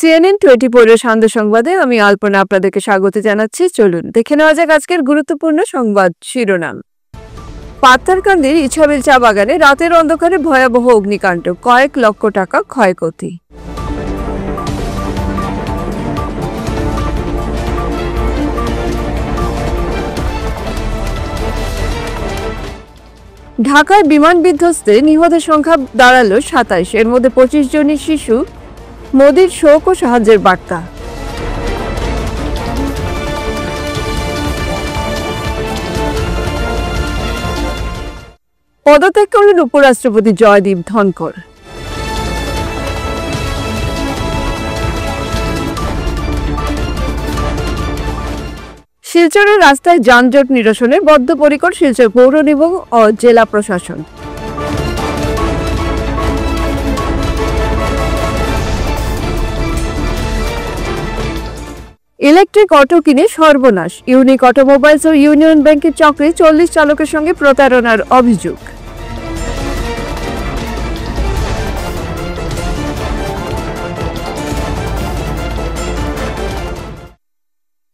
CNN 24 এর সন্ধ্যা সংবাদে আমি আলপনা আপনাদেরকে স্বাগত জানাচ্ছি। চলুন দেখে নেওয়া যাক আজকের গুরুত্বপূর্ণ সংবাদ শিরোনাম। পাথারকান্দির ইছাবিল চা বাগানে রাতের অন্ধকারে ভয়াবহ অগ্নিকাণ্ড, কয়েক লক্ষ টাকা ক্ষয়ক্ষতি। ঢাকায় বিমান বিধ্বস্তে নিহতের সংখ্যা দাঁড়ালো 27, এর মধ্যে 25 জনই শিশু। মোদির শোক ও সাহায্যের বার্তা। পদত্যাগ করলেন উপরাষ্ট্রপতি জয়দীপ ধনখড়। শিলচরের রাস্তায় যানজট নিরসনে বদ্ধপরিকর শিলচর পৌর নিগম ও জেলা প্রশাসন। ইলেকট্রিক অটো কিনে সর্বনাশ, ইউনিক অটোমোবাইলস ও ইউনিয়ন ব্যাংকের চক্রে 40 চালকের সঙ্গে প্রতারণার অভিযোগ।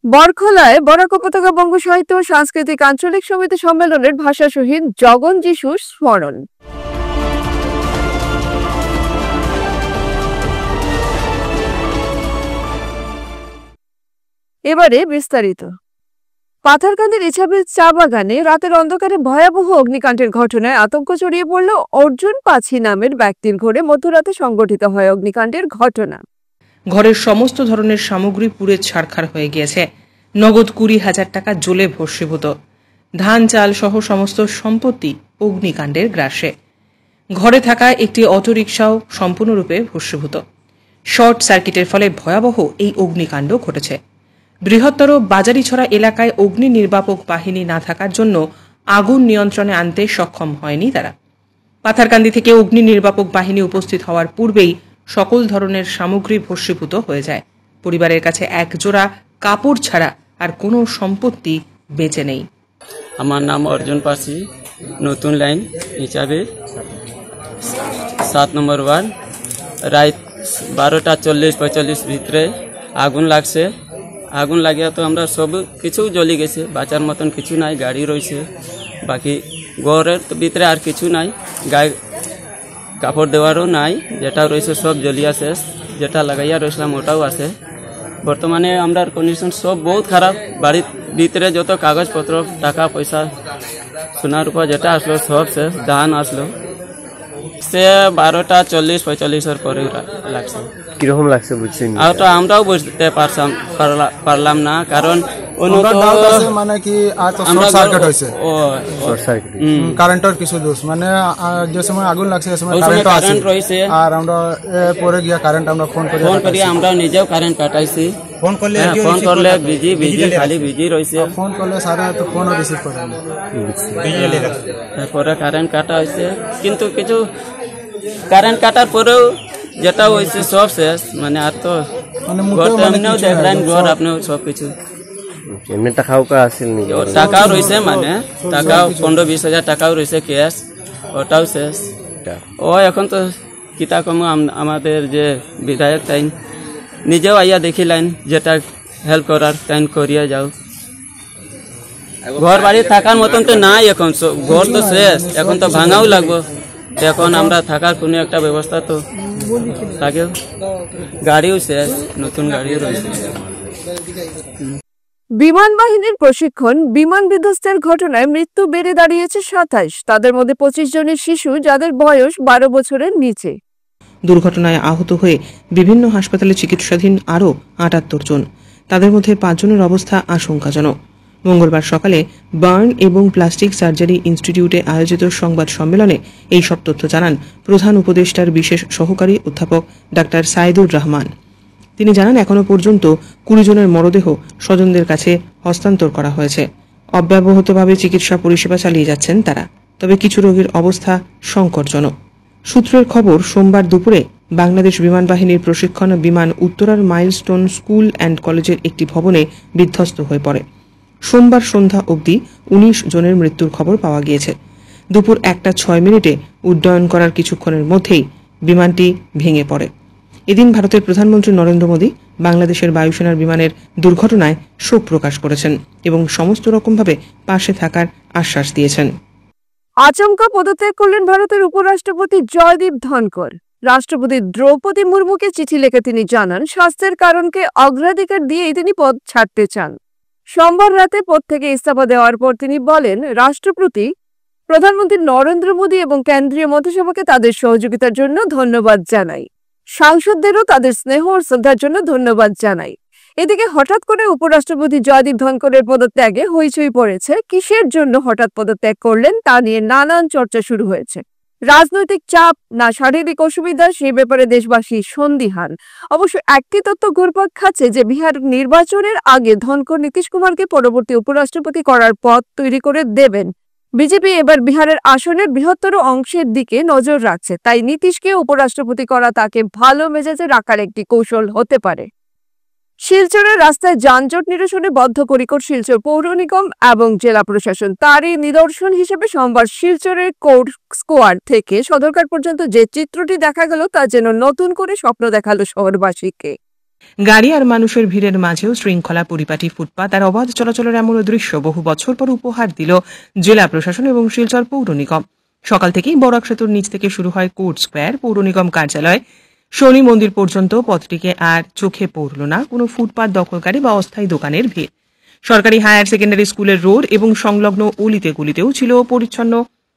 বরখলায় বরাক উপত্যকা বঙ্গ সাহিত্য ও সাংস্কৃতিক আঞ্চলিক সমিতি সম্মেলনের ভাষা শহীদ জগন যিশুর স্মরণ। এবারে বিস্তারিত। পাথারকান্দির ইছাবিল চা বাগানে রাতের অন্ধকারে ভয়াবহ অগ্নিকাণ্ডের ঘটনায় আতঙ্ক ছড়িয়ে পড়ল অর্জুন পাছি নামের ব্যক্তির ঘরে মধ্যরাতে সংঘটিত হয় অগ্নিকাণ্ডের ঘটনা। ঘরের সমস্ত ধরনের সামগ্রী পুড়ে ছারখার হয়ে গিয়েছে। নগদ 20,000 টাকা জ্বলে ভস্মীভূত। ধান চাল সহ সমস্ত সম্পত্তি অগ্নিকাণ্ডের গ্রাসে। ঘরে থাকা একটি অটোরিকশাও সম্পূর্ণরূপে ভস্মীভূত। শর্ট সার্কিটের ফলে ভয়াবহ এই অগ্নিকাণ্ড ঘটেছে। বৃহত্তর বাজারিছড়া এলাকায় অগ্নি নির্বাপক বাহিনী না থাকার জন্য আগুন নিয়ন্ত্রণে আনতে সক্ষম হয়নি তারা। পাথারকান্দি থেকে অগ্নি নির্বাপক বাহিনী উপস্থিত হওয়ার পূর্বেই সকল ধরনের সামগ্রী ভস্মীভূত হয়ে যায়। পরিবারের কাছে এক জোড়া কাপড় ছাড়া আর কোনো সম্পত্তি বেঁচে নেই। আমার নাম অর্জুন পাছি, নতুন লাইন হিসাবে 7 নম্বর ওয়ার্ড। রাত 12:40-45 ভিতরে আগুন লাগছে। আগুন লাগিয়া তো আমরা সব কিছু জ্বলি গেছে, বাঁচার মতন কিছু নাই। গাড়ি রয়েছে, বাকি ঘরের ভিতরে আর কিছু নাই। গায়ে কাপড় দেওয়ারও নাই, যেটা রয়েছে সব জ্বলিয়া শেষ। যেটা লাগাইয়া রয়েছিলাম ওটাও আছে। বর্তমানে আমরা কন্ডিশন সব বহুত খারাপ। বাড়ির ভিতরে যত কাগজপত্র, টাকা পয়সা, সোনার উপর যেটা আসলো সব শেষ। ধান আসলো সে 12:40-45 পরে লাগছে। কিরকম লাগছে বুঝছেন? আমরাও বুঝতে পারলাম না, কারণ মানে কি শর্ট সার্কিট হয়েছে, কারেন্টের কিছু দোষ। মানে যে সময় আগুন লাগছে সে সময় কারেন্ট রয়েছে, আর আমরা পরে গিয়া কারেন্ট আমরা ফোন করি আমরা নিজেও কারেন্ট কাটাইছি। ফোন করলে বিজি খালি বিজি রয়েছে। ফোন করলে সারা তো ফোনও রিসিভ করে না, পরে কারেন্ট কাটা হয়েছে। কিন্তু কিছু কারেন্ট কাটার পরেও যেটা হয়েছে সব শেষ। মানে আর তো এমনিও দেখলেন ঘর আপনিও সব কিছু। এমনি টাকাও আসেন, টাকাও রয়েছে, মানে টাকাও 15-20 হাজার টাকাও রয়েছে ক্যাশ, ওটাও শেষ। ও এখন তো কিতা কম, আমাদের যে বিধায়ক তাই নিজেও আইয়া দেখিলেন, যেটা হেল্প করার তাই করিয়া যাও। ঘর বাড়ি থাকার মতন তো নাই এখন, ঘর তো শেষ, এখন তো ভাঙাও লাগবো। এখন আমরা থাকার কোনো একটা ব্যবস্থা তো থাকেও। গাড়িও শেষ, নতুন গাড়িও রয়েছে। বিমান বাহিনীর প্রশিক্ষণ। বিমান বিধ্বস্তের ঘটনায় মৃত্যু বেড়ে দাঁড়িয়েছে 27, তাদের মধ্যে 25 জনের শিশু, যাদের বয়স 12 বছরের নিচে। দুর্ঘটনায় আহত হয়ে বিভিন্ন হাসপাতালে চিকিৎসাধীন আরও 78 জন, তাদের মধ্যে 5 জনের অবস্থা আশঙ্কাজনক। মঙ্গলবার সকালে বার্ন এবং প্লাস্টিক সার্জারি ইনস্টিটিউটে আয়োজিত সংবাদ সম্মেলনে এই সব তথ্য জানান প্রধান উপদেষ্টার বিশেষ সহকারী অধ্যাপক ডাক্তার সাইদুর রহমান। তিনি জানান, এখনও পর্যন্ত 20 জনের মরদেহ স্বজনদের কাছে হস্তান্তর করা হয়েছে। অব্যবহতভাবে চিকিৎসা পরিষেবা চালিয়ে যাচ্ছেন তারা, তবে কিছু রোগীর অবস্থা সংকটজনক। সূত্রের খবর, সোমবার দুপুরে বাংলাদেশ বিমান বাহিনীর প্রশিক্ষণ বিমান উত্তরার মাইলস্টোন স্কুল অ্যান্ড কলেজের একটি ভবনে বিধ্বস্ত হয়ে পড়ে। সোমবার সন্ধ্যা অবধি 19 জনের মৃত্যুর খবর পাওয়া গিয়েছে। দুপুর 1:06 উড্ডয়ন করার কিছুক্ষণের মধ্যেই বিমানটি ভেঙে পড়ে। এদিন ভারতের প্রধানমন্ত্রী নরেন্দ্র মোদী বাংলাদেশের বায়ুসেনার বিমানের দুর্ঘটনায় শোক প্রকাশ করেছেন এবং সমস্ত রকমভাবে পাশে থাকার আশ্বাস দিয়েছেন। আচমকা পদত্যাগ করলেন ভারতের উপরাষ্ট্রপতি জয়দীপ ধনকর। রাষ্ট্রপতি দ্রৌপদী মুর্মুকে চিঠি লিখে তিনি জানান, স্বাস্থ্যের কারণকে অগ্রাধিকার দিয়েই তিনি পদ ছাড়তে চান। সোমবার রাতে পদ থেকে ইস্তফা দেওয়ার পর তিনি বলেন, রাষ্ট্রপতি, প্রধানমন্ত্রী নরেন্দ্র মোদী এবং কেন্দ্রীয় মন্ত্রিসভাকে তাদের সহযোগিতার জন্য ধন্যবাদ জানাই। সাংসদদেরও তাদের স্নেহ ও শ্রদ্ধার জন্য ধন্যবাদ জানাই। এদিকে হঠাৎ করে উপরাষ্ট্রপতি জয়দীপ ধনকরের পদত্যাগে হইচই পড়েছে। কিসের জন্য হঠাৎ পদত্যাগ করলেন তা নিয়ে নানান চর্চা শুরু হয়েছে। রাজনৈতিক চাপ না শারীরিক অসুবিধা, সেই ব্যাপারে দেশবাসী সন্দিহান। অবশ্য একটি তথ্য ঘুরপাক খাচ্ছে যে বিহার নির্বাচনের আগে ধনকর নীতিশ কুমারকে পরবর্তী উপরাষ্ট্রপতি করার পথ তৈরি করে দেবেন। বিজেপি এবার বিহারের আসনের বৃহত্তর অংশের দিকে নজর রাখছে, তাই নীতিশকে উপরাষ্ট্রপতি করা তাকে ভালো মেজাজে রাখার একটি কৌশল হতে পারে। শিলচরের রাস্তায় যানজট নিরসনে বদ্ধপরিকর শিলচর পৌর নিগম এবং জেলা প্রশাসন। তারই নিদর্শন হিসেবে সোমবার শিলচরের কোর্ট স্কোয়ার থেকে সদরঘাট পর্যন্ত যে চিত্রটি দেখা গেল তা যেন নতুন করে স্বপ্ন দেখালো শহরবাসীকে। গাড়ি আর মানুষের ভিড়ের মাঝেও শৃঙ্খলা, পরিপাটি, ফুটপাত আর অবাধ চলাচলের এমন দৃশ্য বহু বছর পর উপহার দিল জেলা প্রশাসন এবং শিলচর পৌর নিগম। সকাল থেকেই বরাক সেতুর নিচ থেকে শুরু হয় কোর্ট স্কোয়ার, পৌর নিগম কার্যালয়, শনি মন্দির পর্যন্ত পথটিকে আর চোখে পড়ল না কোনো ফুটপাত দখলকারী বা অস্থায়ী দোকানের ভিড়। সরকারি হায়ার সেকেন্ডারি স্কুলের রোড এবং সংলগ্ন অলিতে গলিতেও ছিল পরিচ্ছন্ন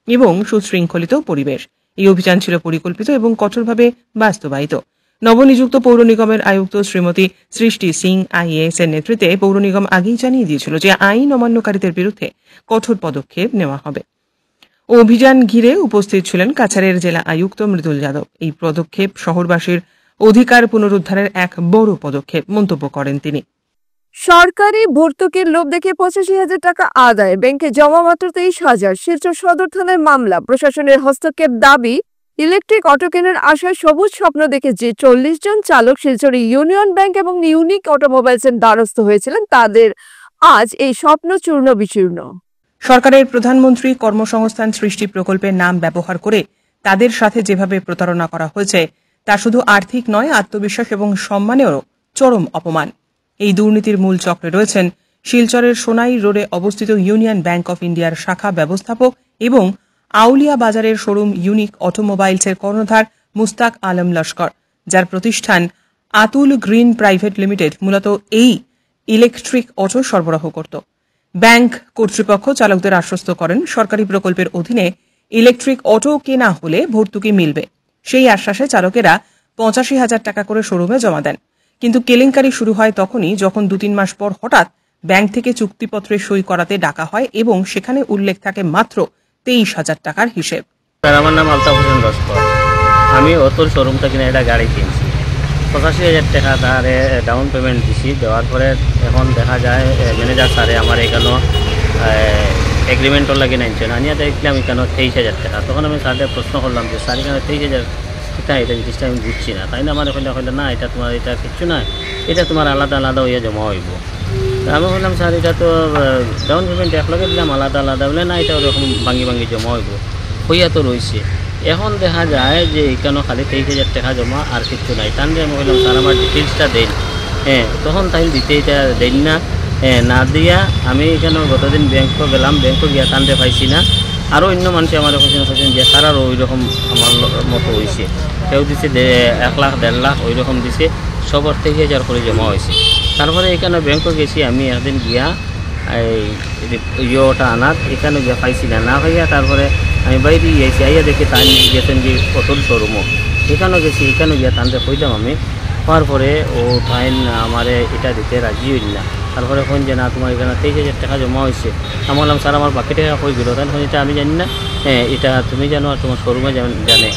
এবং সুশৃঙ্খলিত পরিবেশ। এই অভিযান ছিল পরিকল্পিত এবং কঠোরভাবে বাস্তবায়িত। নবনিযুক্ত পৌর নিগমের আয়ুক্ত শ্রীমতী সৃষ্টি সিং আইএএস এর নেতৃত্বে পৌর নিগম আগেই জানিয়ে দিয়েছিল যে আইন অমান্যকারীদের বিরুদ্ধে কঠোর পদক্ষেপ নেওয়া হবে। অভিযান ঘিরে উপস্থিত ছিলেন কাছাড়ের জেলা আয়ুক্ত মৃদুল যাদব। এই পদক্ষেপ শহরবাসীর অধিকার পুনরুদ্ধারের এক বড় পদক্ষেপ মন্তব্য করেন তিনি। সরকারি ভর্তুকির লোভ দেখে 85,000 টাকা আদায়, ব্যাংকে জমা মাত্র 23,000। শিলচর সদর থানায় মামলা, প্রশাসনের হস্তক্ষেপ দাবি। ইলেকট্রিক অটো কেনার আশায় সবুজ স্বপ্ন দেখে যে 40 জন চালক শিলচরে ইউনিয়ন ব্যাংক এবং ইউনিক অটোমোবাইলসের দ্বারস্থ হয়েছিলেন, তাদের আজ এই স্বপ্ন চূর্ণ বিচূর্ণ। সরকারের প্রধানমন্ত্রী কর্মসংস্থান সৃষ্টি প্রকল্পের নাম ব্যবহার করে তাদের সাথে যেভাবে প্রতারণা করা হয়েছে তা শুধু আর্থিক নয়, আত্মবিশ্বাস এবং সম্মানেরও চরম অপমান। এই দুর্নীতির মূল চক্রে রয়েছেন শিলচরের সোনাই রোডে অবস্থিত ইউনিয়ন ব্যাংক অফ ইন্ডিয়ার শাখা ব্যবস্থাপক এবং আউলিয়া বাজারের শোরুম ইউনিক অটোমোবাইলসের কর্ণধার মুস্তাক আলম লস্কর, যার প্রতিষ্ঠান আতুল গ্রিন প্রাইভেট লিমিটেড মূলত এই ইলেকট্রিক অটো সরবরাহ করত। ব্যাংক কর্তৃপক্ষ চালকদের আশ্বস্ত করেন সরকারি প্রকল্পের অধীনে ইলেকট্রিক অটো কেনা হলে ভর্তুকি মিলবে। সেই আশ্বাসে চালকেরা 85,000 টাকা করে শোরুমে জমা দেন। কিন্তু কেলেঙ্কারি শুরু হয় তখনই যখন 2-3 মাস পর হঠাৎ ব্যাংক থেকে চুক্তিপত্রে সই করাতে ডাকা হয় এবং সেখানে উল্লেখ থাকে মাত্র 23,000 টাকার হিসেব। আমার নাম আলতাফ হোসেন লস্কর। আমি অটোর শোরুমটা কিনে একটা গাড়ি কিনছি, 85,000 টাকা তারে ডাউন পেমেন্ট দিছি। দেওয়ার পরে এখন দেখা যায় ম্যানেজার স্যারে আমার এখানে এগ্রিমেন্টর লাগে নাইনছেন, আনিয়া দেখলাম এখানে 23,000 টাকা। তখন আমি স্যারকে প্রশ্ন করলাম যে স্যার এখানে 23,000 কোথায়, এটা জিনিসটা আমি বুঝছি না। তাই না আমার হইলে না, এটা তোমার এটা কিচ্ছু না, এটা তোমার আলাদা আলাদা হইয়া জমা হইব। তা আমি বললাম স্যার এটা তো ডাউন পেমেন্ট একলগে দিলাম, আলাদা আলাদা বলে না, এটা ওরকম ভাঙ্গি ভাঙ্গি জমা হইব, হইয়া তো রয়েছে। এখন দেখা যায় যে এখানেও খালি 23,000 টাকা জমা আর কিছু নাই। তান দিয়ে আমি বললাম স্যার আমার ডিটেলসটা দেন। তখন তাই দিতে এটা দেন না, না দিয়া আমি এখানে গতদিন ব্যাংকও গেলাম, ব্যাংকও গিয়া টানতে পাইছি না। আরও অন্য মানুষ আমার হোসেন যে স্যার আরও ওই রকম আমার মতো হয়েছে, কেউ দিছে 1 লাখ 1.5 লাখ ওই রকম দিছে, সবার 23,000 করে জমা হয়েছে। তারপরে এখানে ব্যাংকও গেছি আমি একদিন গিয়া ইয়েটা আনার, এখানে গিয়া পাইছি না, না পাইয়া তারপরে আমি বাইরে গিয়েছি, আইয়া দেখি টান গেছেন যে অটোর শোরুমও, এখানেও গেছি, এখানে গিয়া টানতে কইলাম আমি। হওয়ার পরে ও টাইম আমারে এটা দিতে রাজি হইল না। তারপরে ফোন যে না তোমার এখানে 23,000 টাকা জমা হয়েছে। আমি বললাম স্যার আমার বাকি টাকা কই গেল? তাহলে এটা আমি জানি না, এটা তুমি জানো আর তোমার শোরুমে জানে,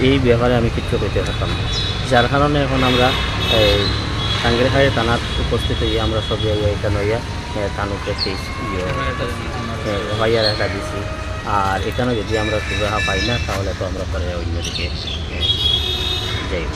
এই ব্যাপারে আমি কিচ্ছু করতে পারতাম না। যার কারণে এখন আমরা টাঙ্গেরখাড়ি থানার উপস্থিত হইয়া আমরা সব জায়গায় এখানে হইয়া থানুকে ভাইয়ার একটা দিছি। আর এখানে যদি আমরা সুবিধা পাই না তাহলে তো আমরা পরে অন্যদিকে যাই।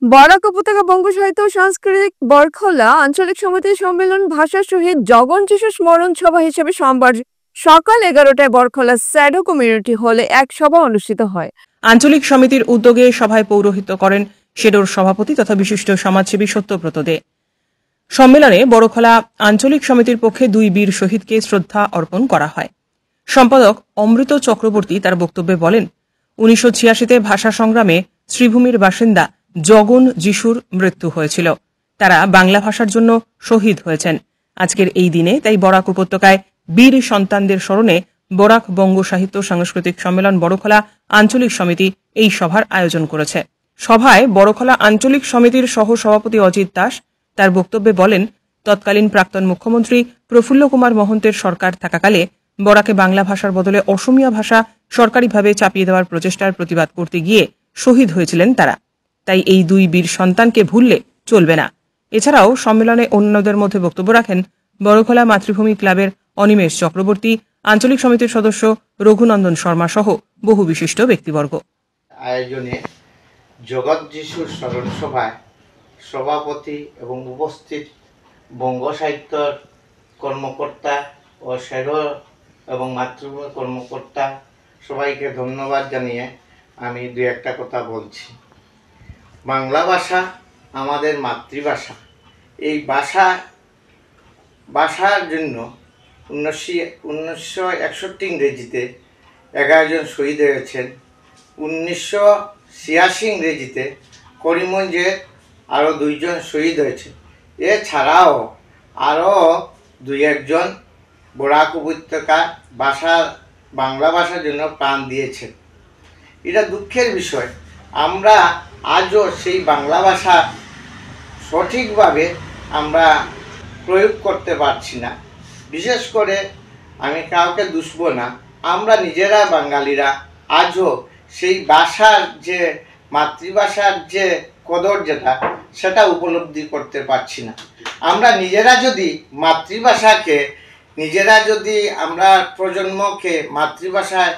বরাক উপত্যকা বঙ্গ সাহিত্য ও সাংস্কৃতিক বরখলা আঞ্চলিক সমিতির সম্মেলন ভাষা শহীদ জগন যিশু স্মরণ সভা হিসেবে সোমবার সকাল 11টায় বরখলা স্যাডো কমিউনিটি হলে এক সভা অনুষ্ঠিত হয়। আঞ্চলিক সমিতির উদ্যোগে সভায় পৌরোহিত্য করেন শেডোর সভাপতি তথা বিশিষ্ট সমাজসেবী সত্যব্রত দে। সম্মেলনে বড়খলা আঞ্চলিক সমিতির পক্ষে 2 বীর শহীদকে শ্রদ্ধা অর্পণ করা হয়। সম্পাদক অমৃত চক্রবর্তী তার বক্তব্যে বলেন, 1986-তে ভাষা সংগ্রামে শ্রীভূমির বাসিন্দা জগন যিশুর মৃত্যু হয়েছিল। তারা বাংলা ভাষার জন্য শহীদ হয়েছেন। আজকের এই দিনে তাই বরাক উপত্যকায় বীর সন্তানদের স্মরণে বরাক বঙ্গ সাহিত্য সাংস্কৃতিক সম্মেলন বড়খলা আঞ্চলিক সমিতি এই সভার আয়োজন করেছে। সভায় বড়খলা আঞ্চলিক সমিতির সহ সভাপতি অজিত দাস তার বক্তব্যে বলেন, তৎকালীন প্রাক্তন মুখ্যমন্ত্রী প্রফুল্ল কুমার মহন্তের সরকার থাকাকালে বরাকে বাংলা ভাষার বদলে অসমিয়া ভাষা সরকারিভাবে চাপিয়ে দেওয়ার প্রচেষ্টার প্রতিবাদ করতে গিয়ে শহীদ হয়েছিলেন তারা। তাই এই 2 বীর সন্তানকে ভুললে চলবে না। এছাড়াও সম্মেলনে অন্যদের মধ্যে বক্তব্য রাখেন বড়খলা মাতৃভূমি ক্লাবের অনিমেষ চক্রবর্তী, আঞ্চলিক সমিতির সদস্য রঘুনন্দন শর্মা সহ বহু বিশিষ্ট ব্যক্তিবর্গ। আয়োজনে জগৎ যিশুর স্মরণ সভায় সভাপতি এবং উপস্থিত বঙ্গ সাহিত্যর কর্মকর্তা ও শেডো এবং মাতৃভূমি কর্মকর্তা সবাইকে ধন্যবাদ জানিয়ে আমি 2-1 কথা বলছি। বাংলা ভাষা আমাদের মাতৃভাষা। এই ভাষার জন্য 1961 ইংরেজিতে 11 জন শহীদ হয়েছেন। 1986 ইংরেজিতে করিমগঞ্জে আরও 2 জন শহীদ হয়েছে। এছাড়াও আরও 2-1 জন বরাক উপত্যকা বাংলা ভাষার জন্য প্রাণ দিয়েছেন। এটা দুঃখের বিষয়, আমরা আজও সেই বাংলা ভাষা সঠিকভাবে আমরা প্রয়োগ করতে পারছি না। বিশেষ করে আমি কাউকে দুষব না, আমরা নিজেরা বাঙালিরা আজও সেই ভাষার যে মাতৃভাষার যে কদর সেটা উপলব্ধি করতে পারছি না। আমরা নিজেরা যদি মাতৃভাষাকে আমরা প্রজন্মকে মাতৃভাষায়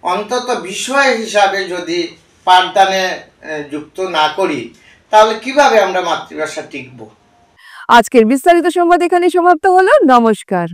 অন্তত বিষয় হিসাবে যদি পাঠদানে যুক্ত না করি, তাহলে কিভাবে আমরা মাতৃভাষা টিকব? আজকের বিস্তারিত সংবাদ এখানে সমাপ্ত হলো। নমস্কার।